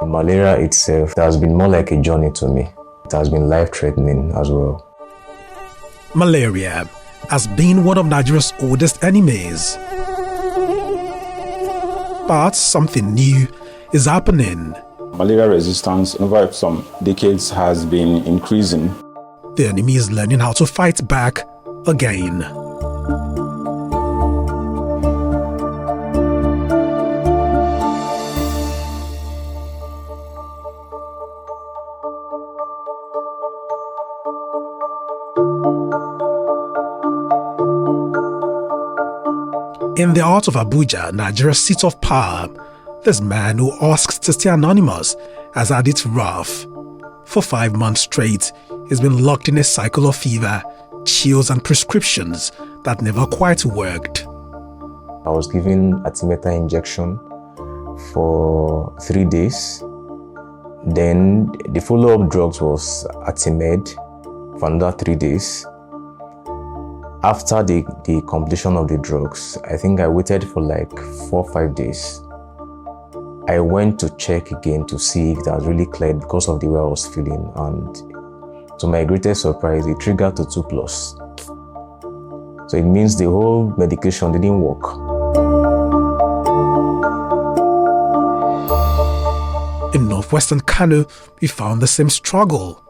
Malaria itself has been more like a journey to me. It has been life-threatening as well. Malaria has been one of Nigeria's oldest enemies. But something new is happening. Malaria resistance over some decades has been increasing. The enemy is learning how to fight back again. In the heart of Abuja, Nigeria's seat of power, this man who asks to stay anonymous has had it rough. For 5 months straight, he's been locked in a cycle of fever, chills and prescriptions that never quite worked. I was given artemisinin injection for 3 days. Then the follow-up drugs was artemisinin for another 3 days. After the completion of the drugs, I think I waited for like 4 or 5 days. I went to check again to see if that was really cleared because of the way I was feeling, and to my greatest surprise, it triggered to 2+. So it means the whole medication didn't work. In northwestern Kano, we found the same struggle.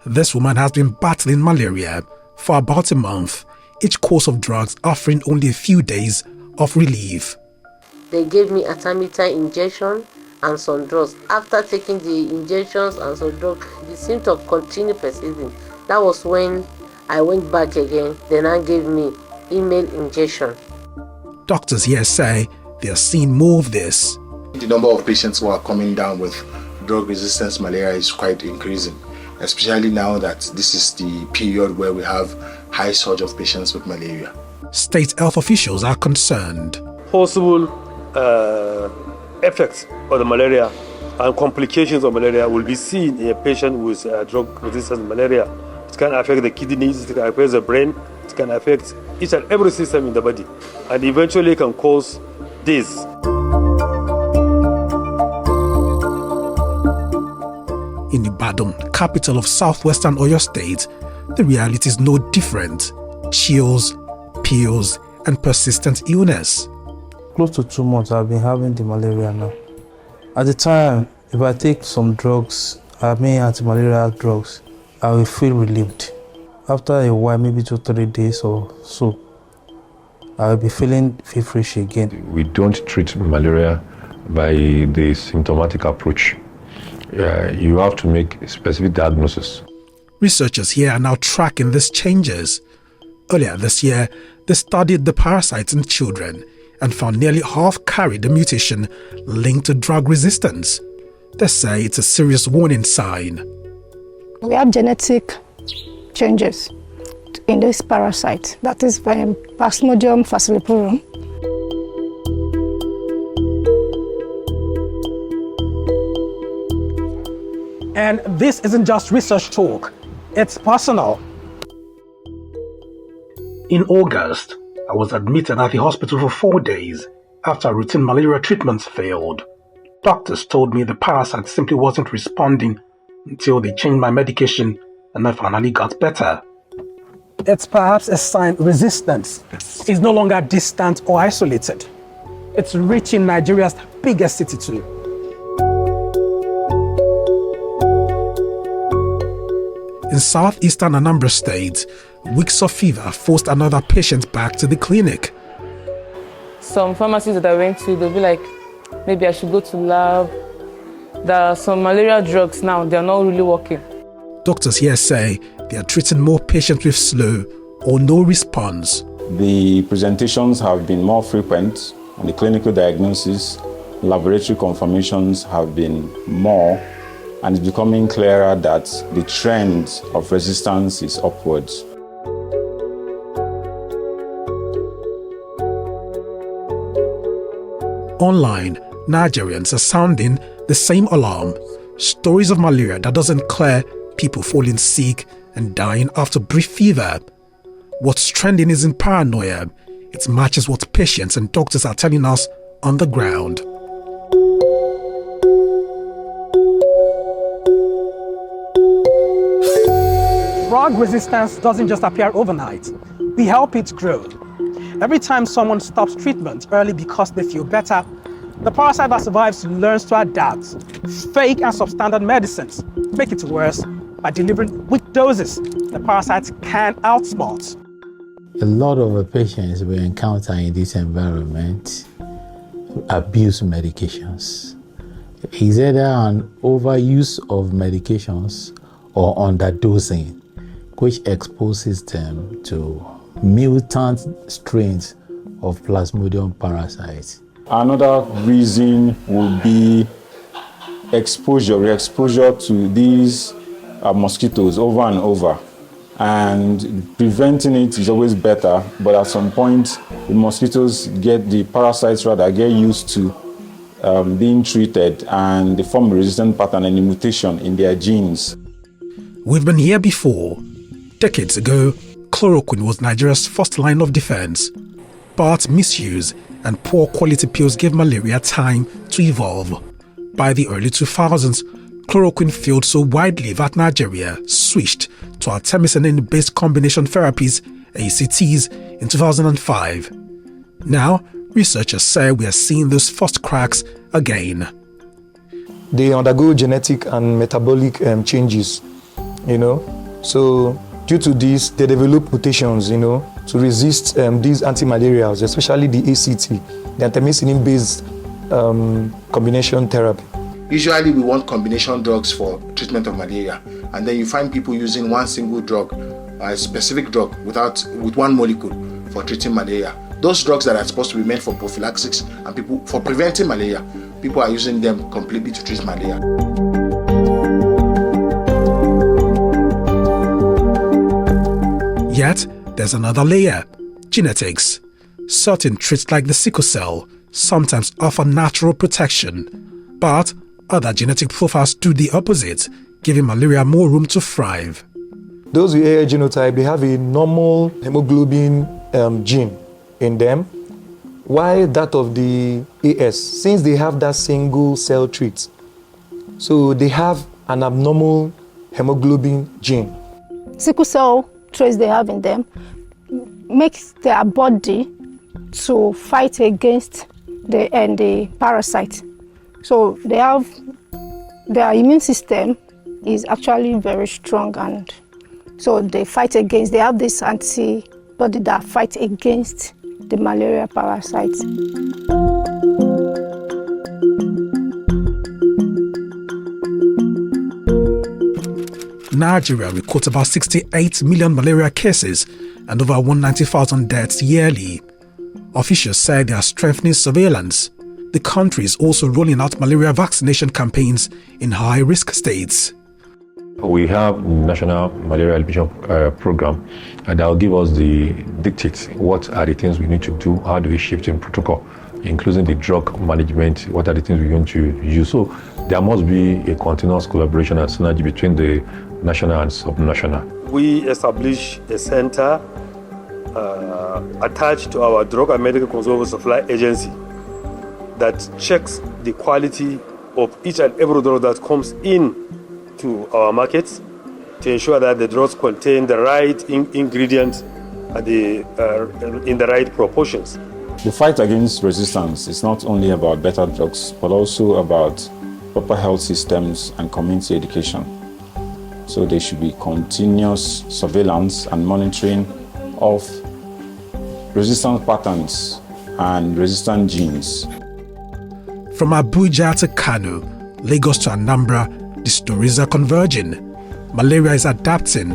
This woman has been battling malaria for about a month, each course of drugs offering only a few days of relief. They gave me artemisinin injection and some drugs. After taking the injections and some drugs, the symptoms continued persisting. That was when I went back again. Then I gave me email injection. Doctors here say they are seeing more of this. The number of patients who are coming down with drug-resistant malaria is quite increasing, especially now that this is the period where we have high surge of patients with malaria. State health officials are concerned. Possible effects of the malaria and complications of malaria will be seen in a patient with drug-resistant malaria. It can affect the kidneys, it can affect the brain, it can affect each and every system in the body, and eventually can cause this. In Ibadan, capital of southwestern Oyo State, the reality is no different. Chills, pills, and persistent illness. Close to 2 months I've been having the malaria now. At the time, if I take some drugs, anti-malaria drugs, I will feel relieved. After a while, maybe 2 or 3 days or so, I will be feeling feverish again. We don't treat malaria by the symptomatic approach. You have to make a specific diagnosis. Researchers here are now tracking these changes. Earlier this year, they studied the parasites in children and found nearly half carried the mutation linked to drug resistance. They say it's a serious warning sign. We have genetic changes in this parasite, that is Plasmodium falciparum. And this isn't just research talk, it's personal. In August, I was admitted at the hospital for 4 days after routine malaria treatments failed. Doctors told me the parasite simply wasn't responding until they changed my medication and I finally got better. It's perhaps a sign resistance is no longer distant or isolated. It's reaching Nigeria's biggest city too. In southeastern Anambra State, weeks of fever forced another patient back to the clinic. Some pharmacies that I went to, they'll be like, maybe I should go to lab. There are some malaria drugs now, they're not really working. Doctors here say they are treating more patients with slow or no response. The presentations have been more frequent, and the clinical diagnosis, laboratory confirmations have been more, and it's becoming clearer that the trend of resistance is upwards. Online, Nigerians are sounding the same alarm. Stories of malaria that doesn't clear, people falling sick and dying after brief fever. What's trending isn't paranoia. It matches what patients and doctors are telling us on the ground. Drug resistance doesn't just appear overnight. We help it grow. Every time someone stops treatment early because they feel better, the parasite that survives learns to adapt. Fake and substandard medicines make it worse by delivering weak doses the parasites can outsmart. A lot of the patients we encounter in this environment abuse medications. It's either an overuse of medications or underdosing, which exposes them to mutant strains of Plasmodium parasites. Another reason would be exposure to these mosquitoes over and over. And preventing it is always better, but at some point, the mosquitoes get used to being treated, and they form a resistant pattern and a mutation in their genes. We've been here before. Decades ago, chloroquine was Nigeria's first line of defense. But misuse and poor quality pills gave malaria time to evolve. By the early 2000s, chloroquine failed so widely that Nigeria switched to artemisinin-based combination therapies, ACTs, in 2005. Now, researchers say we are seeing those first cracks again. They undergo genetic and metabolic changes, So due to this, they develop mutations, to resist these anti-malarials, especially the ACT, the artemisinin-based combination therapy. Usually we want combination drugs for treatment of malaria, and then you find people using one single drug, a specific drug with one molecule for treating malaria. Those drugs that are supposed to be meant for prophylaxis and for preventing malaria, people are using them completely to treat malaria. Yet, there's another layer: genetics. Certain traits like the sickle cell sometimes offer natural protection, but other genetic profiles do the opposite, giving malaria more room to thrive. Those with AA genotype, they have a normal hemoglobin gene in them, while that of the AS, since they have that single cell trait, so they have an abnormal hemoglobin gene. Sickle cell traits they have in them makes their body to fight against the parasite. So their immune system is actually very strong, and so they have this antibody that fights against the malaria parasites. Nigeria records about 68 million malaria cases and over 190,000 deaths yearly. Officials say they are strengthening surveillance. The country is also rolling out malaria vaccination campaigns in high-risk states. We have National Malaria Elimination Program, and that will give us the dictates. What are the things we need to do? How do we shift in protocol, including the drug management? What are the things we're going to use? So there must be a continuous collaboration and synergy between the national and sub-national. We establish a center attached to our Drug and Medical Consumable Supply Agency that checks the quality of each and every drug that comes in to our markets to ensure that the drugs contain the right ingredients in the right proportions. The fight against resistance is not only about better drugs, but also about proper health systems and community education. So there should be continuous surveillance and monitoring of resistance patterns and resistant genes. From Abuja to Kano, Lagos to Anambra, the stories are converging. Malaria is adapting.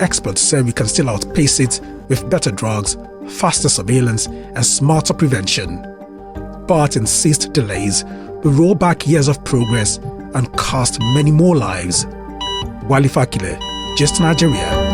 Experts say we can still outpace it with better drugs, faster surveillance, and smarter prevention. But insist delays will roll back years of progress and cost many more lives. Wale, Fakile, Just Nigeria.